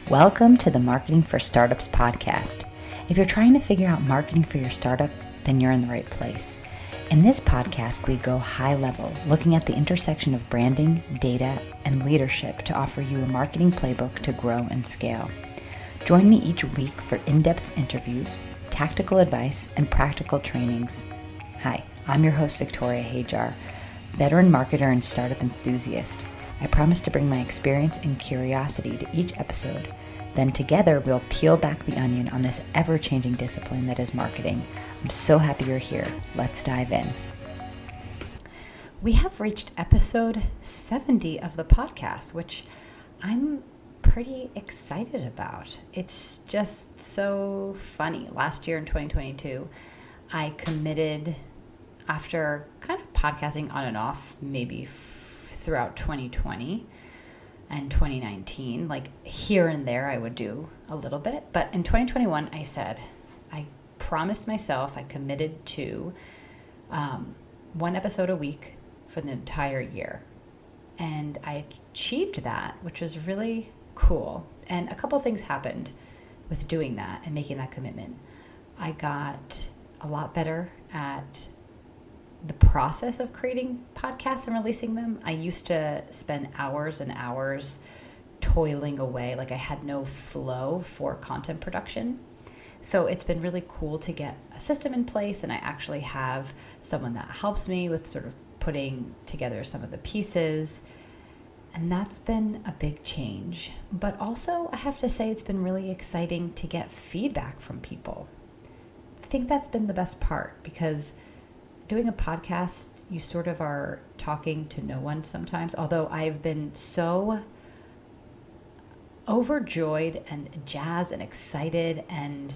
Welcome to the Marketing for Startups podcast. If you're trying to figure out marketing for your startup, then you're in the right place. In this podcast, we go high level, looking at the intersection of branding, data, and leadership to offer you a marketing playbook to grow and scale. Join me each week for in-depth interviews, tactical advice, and practical trainings. Hi, I'm your host, Victoria Hajar, veteran marketer and startup enthusiast. I promise to bring my experience and curiosity to each episode. Then together, we'll peel back the onion on this ever-changing discipline that is marketing. I'm so happy you're here. Let's dive in. We have reached episode 70 of the podcast, which I'm pretty excited about. It's just so funny. Last year in 2022, I committed, after kind of podcasting on and off, maybe throughout 2020 and 2019, like here and there I would do a little bit. But in 2021, I promised myself, I committed to one episode a week for the entire year. And I achieved that, which was really cool. And a couple things happened with doing that and making that commitment. I got a lot better at the process of creating podcasts and releasing them. I used to spend hours and hours toiling away, like I had no flow for content production. So it's been really cool to get a system in place, and I actually have someone that helps me with sort of putting together some of the pieces. And that's been a big change. But also, I have to say, it's been really exciting to get feedback from people. I think that's been the best part, because doing a podcast, you sort of are talking to no one sometimes, although I've been so overjoyed and jazzed and excited and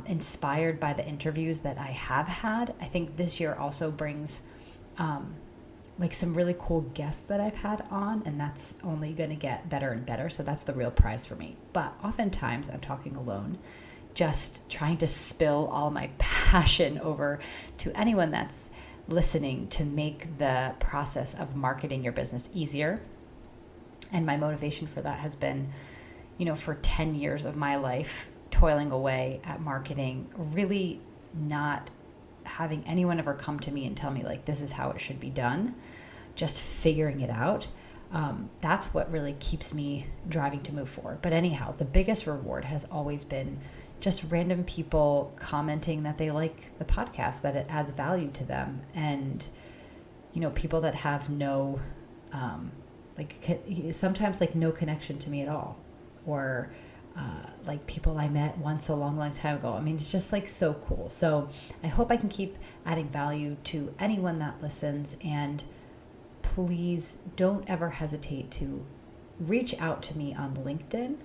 inspired by the interviews that I have had. I think this year also brings like some really cool guests that I've had on, and that's only going to get better and better. So that's the real prize for me. But oftentimes I'm talking alone, just trying to spill all my passion over to anyone that's listening to make the process of marketing your business easier. And my motivation for that has been, for 10 years of my life, toiling away at marketing, really not having anyone ever come to me and tell me, like, this is how it should be done, just figuring it out. That's what really keeps me driving to move forward. But anyhow, the biggest reward has always been just random people commenting that they like the podcast, that it adds value to them. And, people that have no, sometimes like no connection to me at all, or like people I met once a long, long time ago. I mean, it's just like so cool. So I hope I can keep adding value to anyone that listens, and please don't ever hesitate to reach out to me on LinkedIn.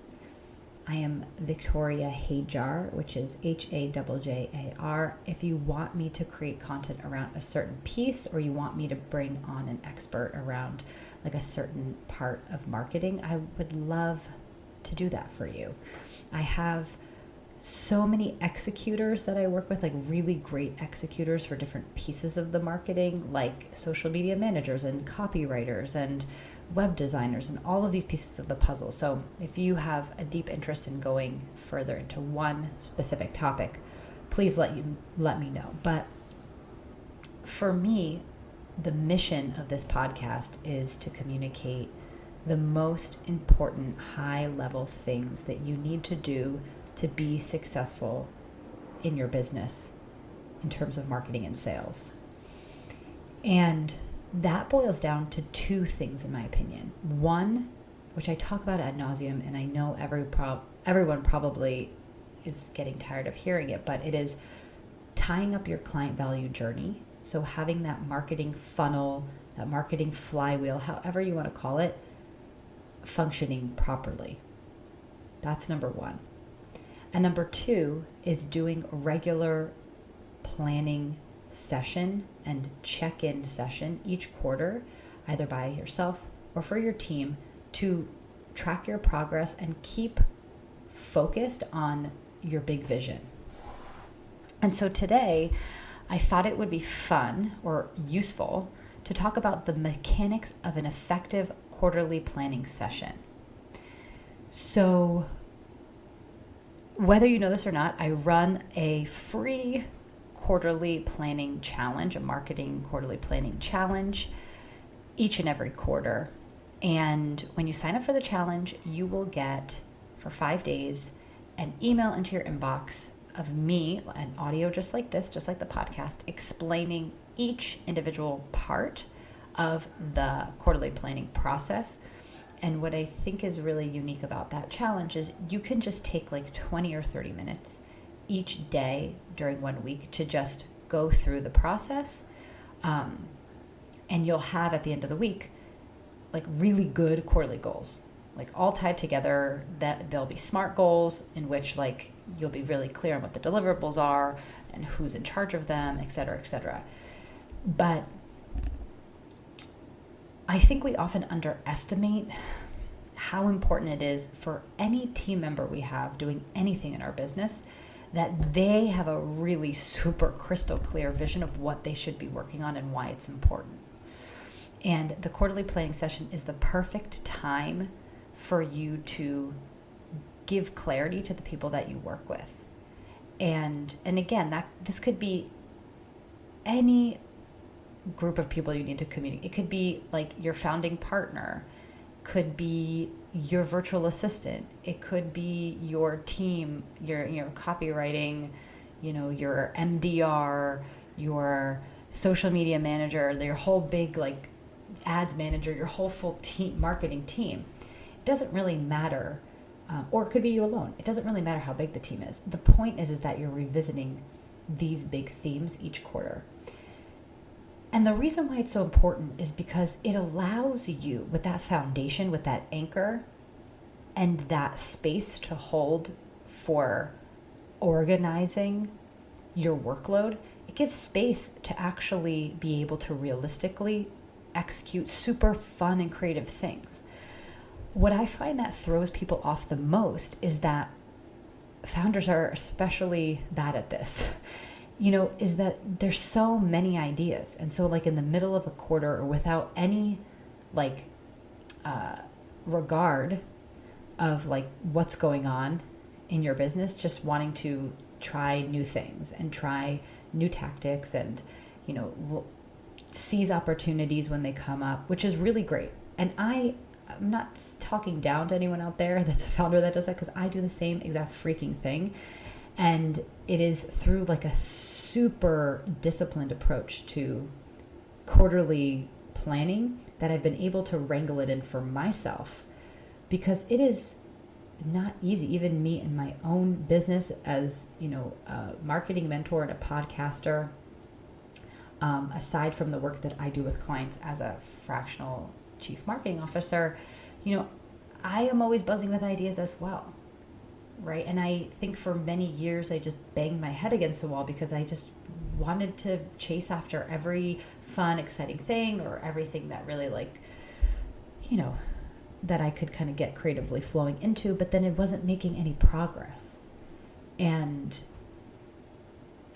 I am Victoria Hajar, which is Hajjar. If you want me to create content around a certain piece, or you want me to bring on an expert around like a certain part of marketing, I would love to do that for you. I have so many executors that I work with, like really great executors for different pieces of the marketing, like social media managers and copywriters and web designers and all of these pieces of the puzzle. So if you have a deep interest in going further into one specific topic, please let me know. But for me, the mission of this podcast is to communicate the most important high-level things that you need to do to be successful in your business in terms of marketing and sales. And that boils down to two things, in my opinion. One, which I talk about ad nauseum, and I know everyone probably is getting tired of hearing it, but it is tying up your client value journey. So having that marketing funnel, that marketing flywheel, however you want to call it, functioning properly. That's number one. And number two is doing regular planning session and check-in session each quarter, either by yourself or for your team, to track your progress and keep focused on your big vision. And so today, I thought it would be fun or useful to talk about the mechanics of an effective quarterly planning session. So whether you know this or not, I run a free quarterly planning challenge, a marketing quarterly planning challenge each and every quarter. And when you sign up for the challenge, you will get for 5 days an email into your inbox of me, an audio just like this, just like the podcast, explaining each individual part of the quarterly planning process. And what I think is really unique about that challenge is you can just take like 20 or 30 minutes each day during 1 week to just go through the process. And you'll have at the end of the week like really good quarterly goals, like all tied together, that there'll be SMART goals in which like you'll be really clear on what the deliverables are and who's in charge of them, et cetera, et cetera. But I think we often underestimate how important it is for any team member we have doing anything in our business that they have a really super crystal clear vision of what they should be working on and why it's important. And the quarterly planning session is the perfect time for you to give clarity to the people that you work with. And again, this could be any group of people you need to communicate. It could be like your founding partner, could be your virtual assistant, it could be your team, your copywriting, your MDR, your social media manager, your whole big like ads manager, your whole full team, marketing team. It doesn't really matter, or it could be you alone. It doesn't really matter how big the team is. The point is that you're revisiting these big themes each quarter. And the reason why it's so important is because it allows you, with that foundation, with that anchor, and that space to hold for organizing your workload, it gives space to actually be able to realistically execute super fun and creative things. What I find that throws people off the most is that founders are especially bad at this. Is that there's so many ideas. And so like in the middle of a quarter or without any like regard of like what's going on in your business, just wanting to try new things and try new tactics and, seize opportunities when they come up, which is really great. And I'm not talking down to anyone out there that's a founder that does that, because I do the same exact freaking thing. And it is through like a super disciplined approach to quarterly planning that I've been able to wrangle it in for myself, because it is not easy. Even me in my own business as, a marketing mentor and a podcaster, aside from the work that I do with clients as a fractional chief marketing officer, I am always buzzing with ideas as well. Right. And I think for many years, I just banged my head against the wall because I just wanted to chase after every fun, exciting thing, or everything that really that I could kind of get creatively flowing into, but then it wasn't making any progress. And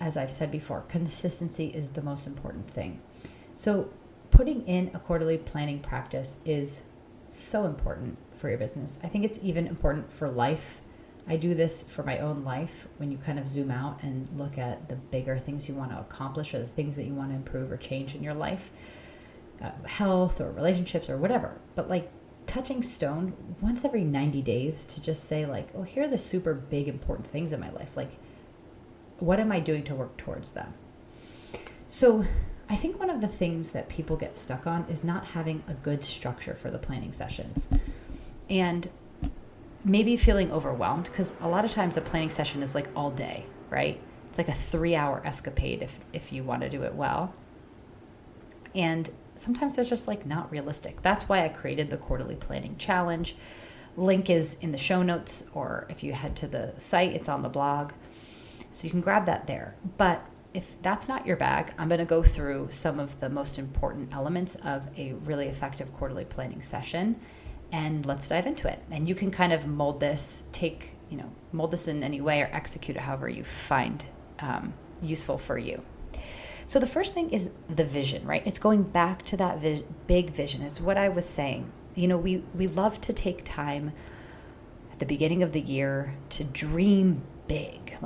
as I've said before, consistency is the most important thing. So putting in a quarterly planning practice is so important for your business. I think it's even important for life. I do this for my own life when you kind of zoom out and look at the bigger things you want to accomplish or the things that you want to improve or change in your life, health or relationships or whatever. But like touching stone once every 90 days to just say like, oh, here are the super big important things in my life. Like, what am I doing to work towards them? So I think one of the things that people get stuck on is not having a good structure for the planning sessions. And maybe feeling overwhelmed, because a lot of times a planning session is like all day, right? It's like a 3-hour escapade if you want to do it well. And sometimes that's just like not realistic. That's why I created the quarterly planning challenge. Link is in the show notes, or if you head to the site, it's on the blog. So you can grab that there. But if that's not your bag, I'm going to go through some of the most important elements of a really effective quarterly planning session. And let's dive into it. And you can kind of mold this in any way or execute it however you find useful for you. So the first thing is the vision, right? It's going back to that big vision. It's what I was saying. We love to take time the beginning of the year to dream big,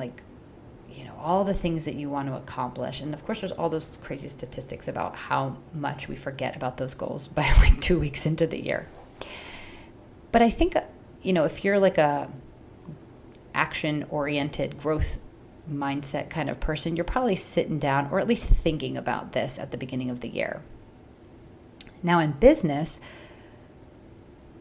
all the things that you want to accomplish. And of course, there's all those crazy statistics about how much we forget about those goals by 2 weeks into the year. But I think, if you're like a action-oriented growth mindset kind of person, you're probably sitting down or at least thinking about this at the beginning of the year. Now in business,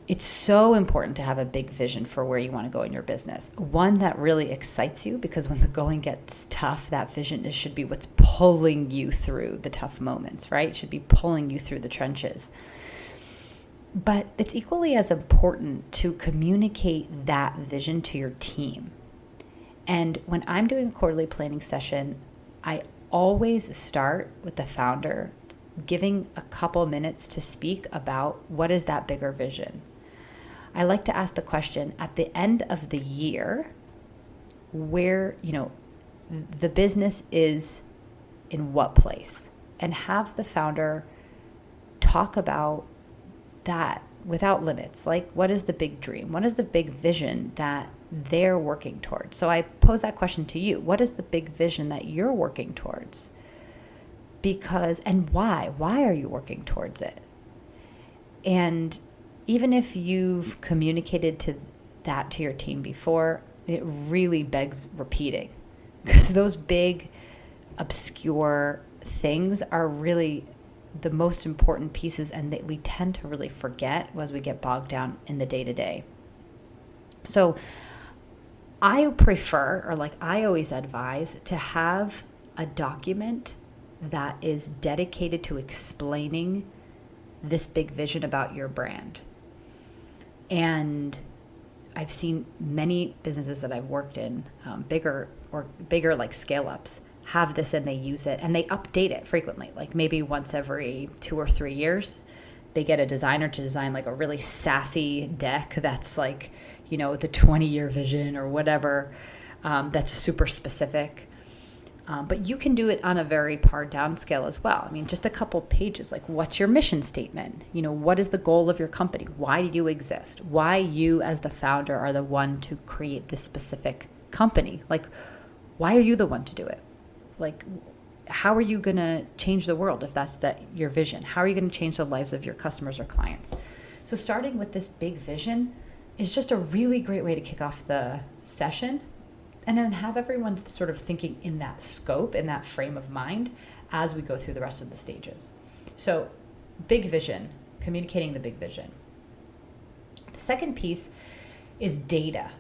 it's so important to have a big vision for where you want to go in your business. One that really excites you, because when the going gets tough, that vision should be what's pulling you through the tough moments, right? It should be pulling you through the trenches. But it's equally as important to communicate that vision to your team. And when I'm doing a quarterly planning session, I always start with the founder giving a couple minutes to speak about what is that bigger vision. I like to ask the question at the end of the year where, the business is in what place, and have the founder talk about that without limits. Like, what is the big dream? What is the big vision that they're working towards? So I pose that question to you. What is the big vision that you're working towards? And why? Why are you working towards it? And even if you've communicated that to your team before, it really begs repeating, because those big, obscure things are really the most important pieces, and that we tend to really forget as we get bogged down in the day-to-day. So I prefer, I always advise, to have a document that is dedicated to explaining this big vision about your brand. And I've seen many businesses that I've worked in, bigger like scale-ups, have this, and they use it and they update it frequently, like maybe once every 2 or 3 years. They get a designer to design like a really sassy deck that's the 20-year vision or whatever, that's super specific. But you can do it on a very pared down scale as well. Just a couple pages, like, what's your mission statement? What is the goal of your company? Why do you exist? Why you as the founder are the one to create this specific company? Like, why are you the one to do it? Like, how are you going to change the world if that's your vision? How are you going to change the lives of your customers or clients? So starting with this big vision is just a really great way to kick off the session, and then have everyone sort of thinking in that scope, in that frame of mind, as we go through the rest of the stages. So big vision, communicating the big vision. The second piece is data,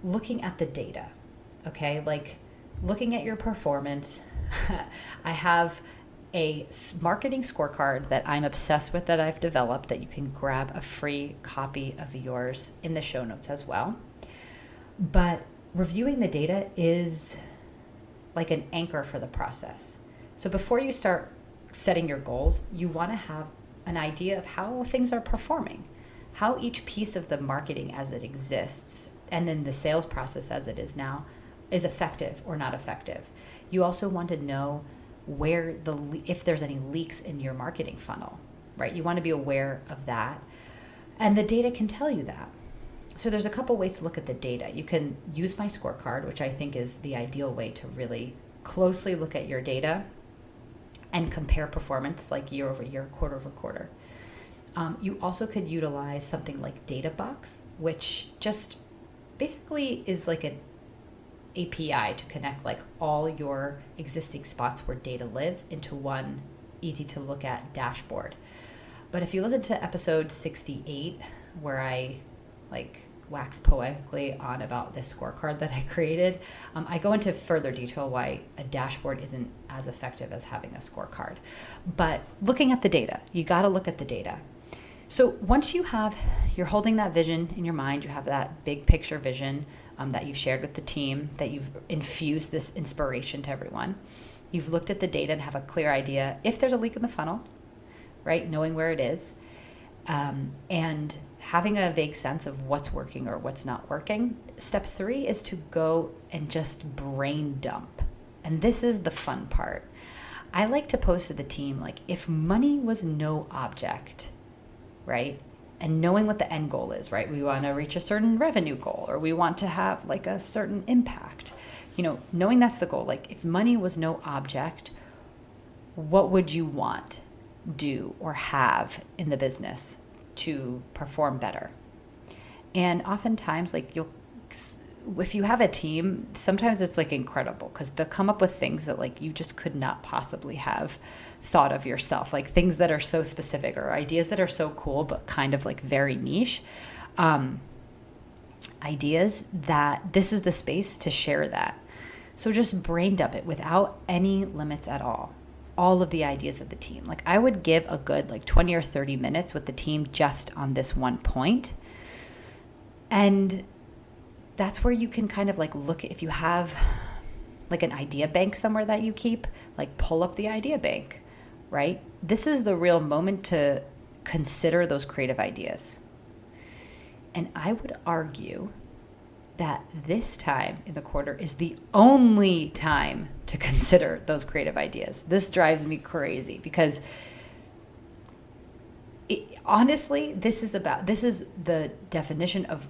looking at the data, okay? Like, looking at your performance. I have a marketing scorecard that I'm obsessed with, that I've developed, that you can grab a free copy of yours in the show notes as well. But reviewing the data is like an anchor for the process. So before you start setting your goals, you want to have an idea of how things are performing, how each piece of the marketing as it exists, and then the sales process as it is now, is effective or not effective. You also want to know if there's any leaks in your marketing funnel, right? You want to be aware of that. And the data can tell you that. So there's a couple ways to look at the data. You can use my scorecard, which I think is the ideal way to really closely look at your data and compare performance, like year over year, quarter over quarter. You also could utilize something like DataBox, which just basically is like an API to connect like all your existing spots where data lives into one easy to look at dashboard. But if you listen to episode 68, where I wax poetically on about this scorecard that I created, I go into further detail why a dashboard isn't as effective as having a scorecard. But looking at the data, you got to look at the data. So once you're holding that vision in your mind, you have that big picture vision that you've shared with the team, that you've infused this inspiration to everyone. You've looked at the data and have a clear idea if there's a leak in the funnel, right? Knowing where it is, and having a vague sense of what's working or what's not working. Step 3 is to go and just brain dump. And this is the fun part. I like to post to the team, like, if money was no object, right? and knowing what the end goal is, right? We want to reach a certain revenue goal, or we want to have like a certain impact. Knowing that's the goal. Like if money was no object, what would you want, do, or have in the business to perform better? And oftentimes, like if you have a team, sometimes it's like incredible because they'll come up with things that like you just could not possibly have thought of yourself, like things that are so specific or ideas that are so cool but kind of like very niche. Ideas that this is the space to share that. So just brain dump it without any limits at all of the ideas of the team. Like I would give a good like 20 or 30 minutes with the team just on this one point. And that's where you can kind of like look at, if you have like an idea bank somewhere that you keep, like pull up the idea bank, right? This is the real moment to consider those creative ideas. And I would argue that this time in the quarter is the only time to consider those creative ideas. This drives me crazy because honestly, this is the definition of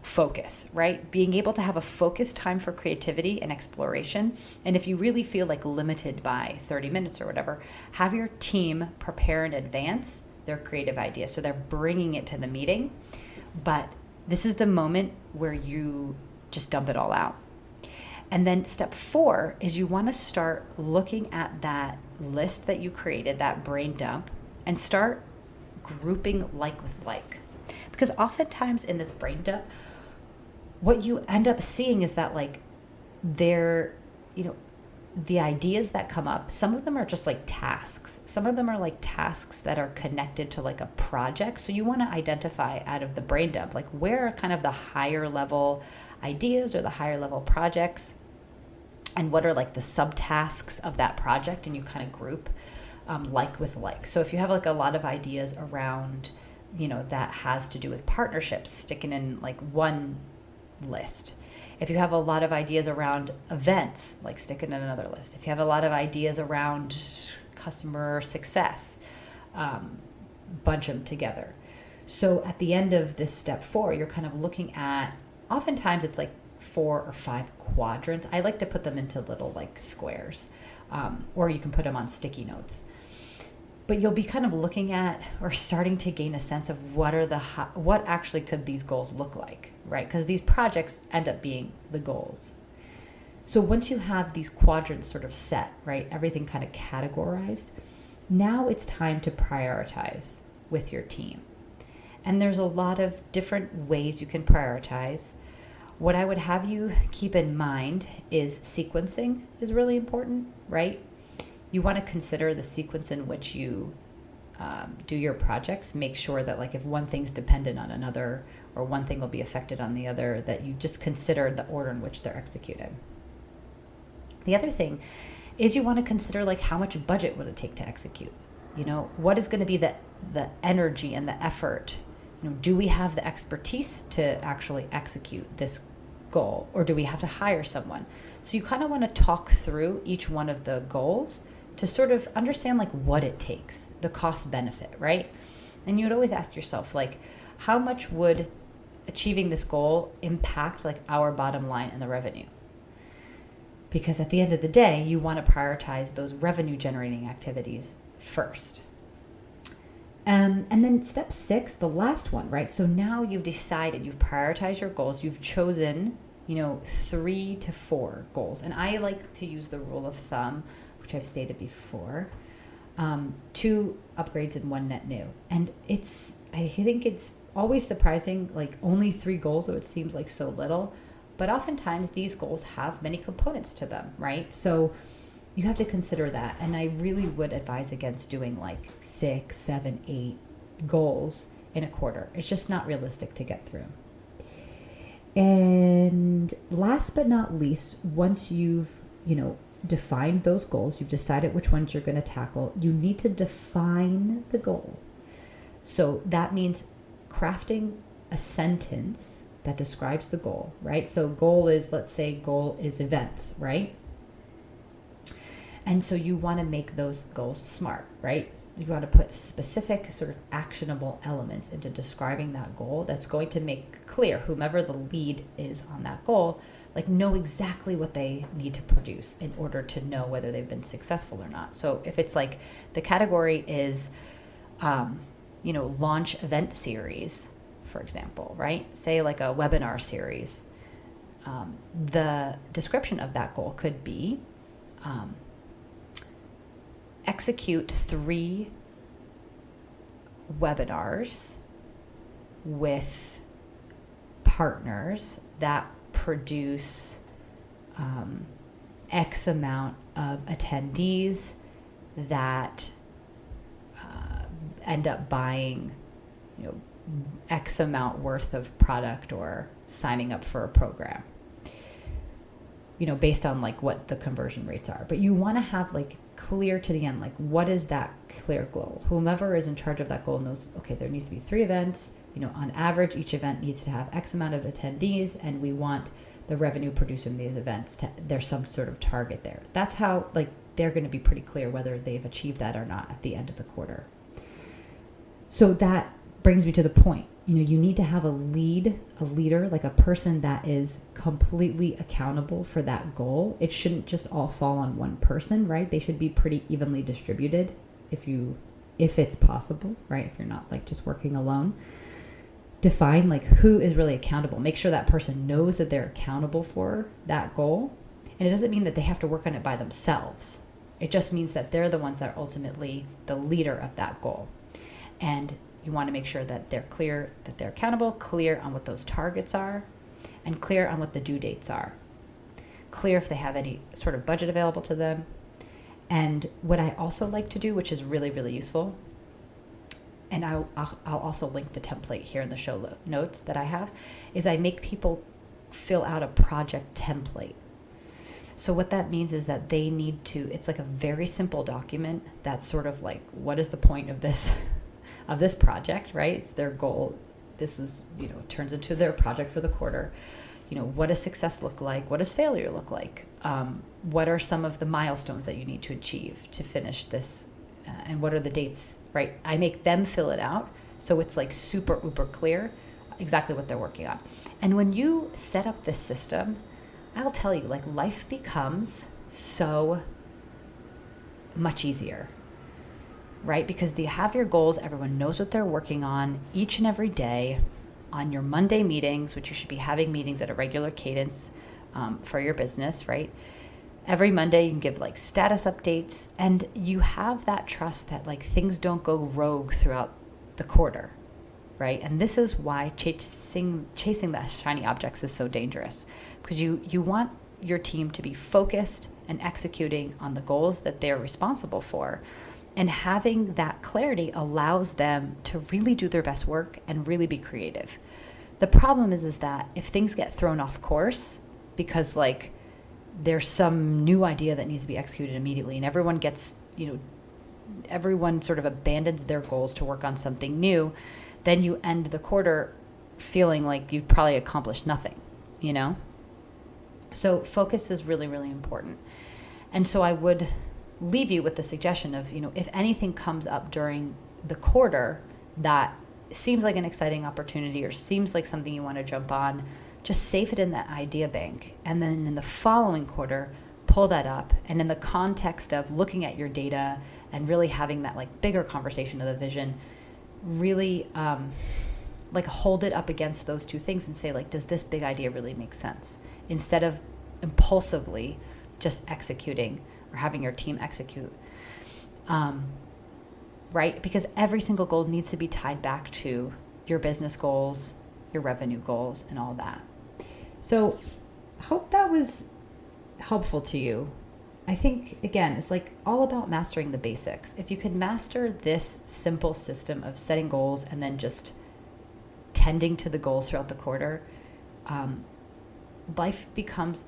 focus, right? Being able to have a focused time for creativity and exploration. And if you really feel like limited by 30 minutes or whatever, have your team prepare in advance their creative ideas. So they're bringing it to the meeting, but this is the moment where you just dump it all out. And then step 4 is you want to start looking at that list that you created, that brain dump, and start grouping like with like. Because oftentimes in this brain dump, what you end up seeing is that like the ideas that come up, some of them are just like tasks. Some of them are like tasks that are connected to like a project. So you want to identify out of the brain dump, like where are kind of the higher level ideas or the higher level projects, and what are like the subtasks of that project, and you kind of group like with like. So if you have like a lot of ideas around, that has to do with partnerships, sticking in like one list. If you have a lot of ideas around events, like stick it in another list. If you have a lot of ideas around customer success, bunch them together. So at the end of this step 4, you're kind of looking at, oftentimes it's like 4 or 5 quadrants. I like to put them into little like squares, or you can put them on sticky notes. But you'll be kind of looking at or starting to gain a sense of what actually could these goals look like, right? Because these projects end up being the goals. So once you have these quadrants sort of set, right, everything kind of categorized, now it's time to prioritize with your team. And there's a lot of different ways you can prioritize. What I would have you keep in mind is sequencing is really important, right? You want to consider the sequence in which you do your projects. Make sure that like if one thing's dependent on another or one thing will be affected on the other, that you just consider the order in which they're executed. The other thing is you want to consider like how much budget would it take to execute? What is going to be the energy and the effort? Do we have the expertise to actually execute this goal, or do we have to hire someone? So you kind of want to talk through each one of the goals to sort of understand like what it takes, the cost benefit, right? And you would always ask yourself like, how much would achieving this goal impact like our bottom line and the revenue? Because at the end of the day, you want to prioritize those revenue generating activities first. And then step 6, the last one, right? So now you've decided, you've prioritized your goals, you've chosen, 3 to 4 goals. And I like to use the rule of thumb, which I've stated before, 2 upgrades and 1 net new. And I think it's always surprising, like only 3 goals, so it seems like so little. But oftentimes these goals have many components to them, right? So you have to consider that. And I really would advise against doing like 6, 7, 8 goals in a quarter. It's just not realistic to get through. And last but not least, once you've, defined those goals, you've decided which ones you're going to tackle, you need to define the goal. So that means crafting a sentence that describes the goal, right? So let's say goal is events, right? And so you want to make those goals smart, right? You want to put specific sort of actionable elements into describing that goal that's going to make clear whomever the lead is on that goal, like know exactly what they need to produce in order to know whether they've been successful or not. So if it's like the category is, launch event series, for example, right? Say like a webinar series. The description of that goal could be, execute 3 webinars with partners that produce X amount of attendees that end up buying, X amount worth of product or signing up for a program, based on like what the conversion rates are. But you want to have like clear to the end, like what is that clear goal? Whomever is in charge of that goal knows, okay, there needs to be 3 events, on average, each event needs to have X amount of attendees, and we want the revenue produced from these events there's some sort of target there. That's how like they're going to be pretty clear whether they've achieved that or not at the end of the quarter. So that brings me to the point. You need to have a leader, like a person that is completely accountable for that goal. It shouldn't just all fall on one person, right? They should be pretty evenly distributed if it's possible, right? If you're not like just working alone. Define like who is really accountable. Make sure that person knows that they're accountable for that goal. And it doesn't mean that they have to work on it by themselves. It just means that they're the ones that are ultimately the leader of that goal. And you want to make sure that they're clear, that they're accountable, clear on what those targets are, and clear on what the due dates are. Clear if they have any sort of budget available to them. And what I also like to do, which is really, really useful, and I'll also link the template here in the show notes that I have, is I make people fill out a project template. So what that means is that they need to, it's like a very simple document that's sort of like, what is the point of this project, right? It's their goal. This is, turns into their project for the quarter. What does success look like? What does failure look like? What are some of the milestones that you need to achieve to finish this? And what are the dates, right? I make them fill it out. So it's like super uber clear exactly what they're working on. And when you set up this system, I'll tell you, like life becomes so much easier. Right? Because you have your goals, everyone knows what they're working on each and every day. On your Monday meetings, which you should be having meetings at a regular cadence for your business, right? Every Monday you can give like status updates, and you have that trust that like things don't go rogue throughout the quarter, right? And this is why chasing the shiny objects is so dangerous, because you want your team to be focused and executing on the goals that they're responsible for. And having that clarity allows them to really do their best work and really be creative. The problem is that if things get thrown off course because like there's some new idea that needs to be executed immediately, and everyone gets, everyone sort of abandons their goals to work on something new, then you end the quarter feeling like you've probably accomplished nothing, So focus is really, really important. And so I would leave you with the suggestion of, if anything comes up during the quarter that seems like an exciting opportunity or seems like something you want to jump on, just save it in that idea bank. And then in the following quarter, pull that up. And in the context of looking at your data and really having that like bigger conversation of the vision, really like hold it up against those two things and say like, does this big idea really make sense? Instead of impulsively just executing or having your team execute, right? Because every single goal needs to be tied back to your business goals, your revenue goals, and all that. So hope that was helpful to you. I think, again, it's like all about mastering the basics. If you could master this simple system of setting goals and then just tending to the goals throughout the quarter, life becomes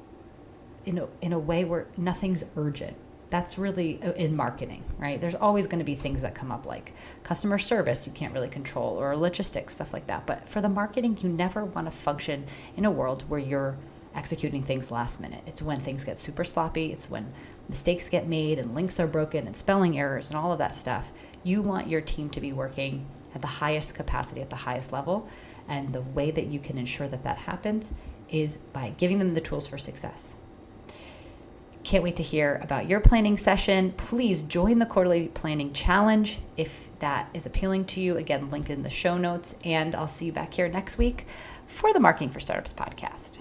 in a way where nothing's urgent. That's really in marketing, right? There's always going to be things that come up like customer service you can't really control, or logistics, stuff like that. But for the marketing, you never want to function in a world where you're executing things last minute. It's when things get super sloppy. It's when mistakes get made and links are broken and spelling errors and all of that stuff. You want your team to be working at the highest capacity, at the highest level. And the way that you can ensure that that happens is by giving them the tools for success. Can't wait to hear about your planning session. Please join the Quarterly Planning Challenge if that is appealing to you. Again, link in the show notes. And I'll see you back here next week for the Marketing for Startups podcast.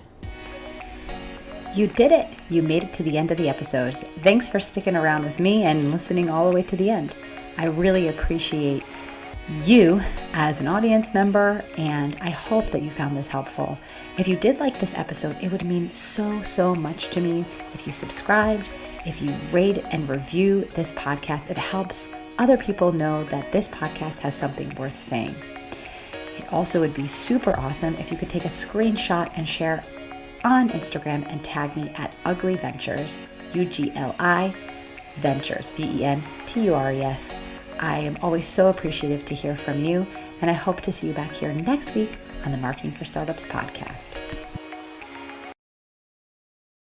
You did it. You made it to the end of the episode. Thanks for sticking around with me and listening all the way to the end. I really appreciate you as an audience member, and I hope that you found this helpful. If you did like this episode, it would mean so much to me if you subscribed, if you rate and review this podcast. It helps other people know that this podcast has something worth saying. It also would be super awesome if you could take a screenshot and share on Instagram and tag me at Ugly Ventures, UGLI Ventures, VENTURES. I am always so appreciative to hear from you, and I hope to see you back here next week on the Marketing for Startups podcast.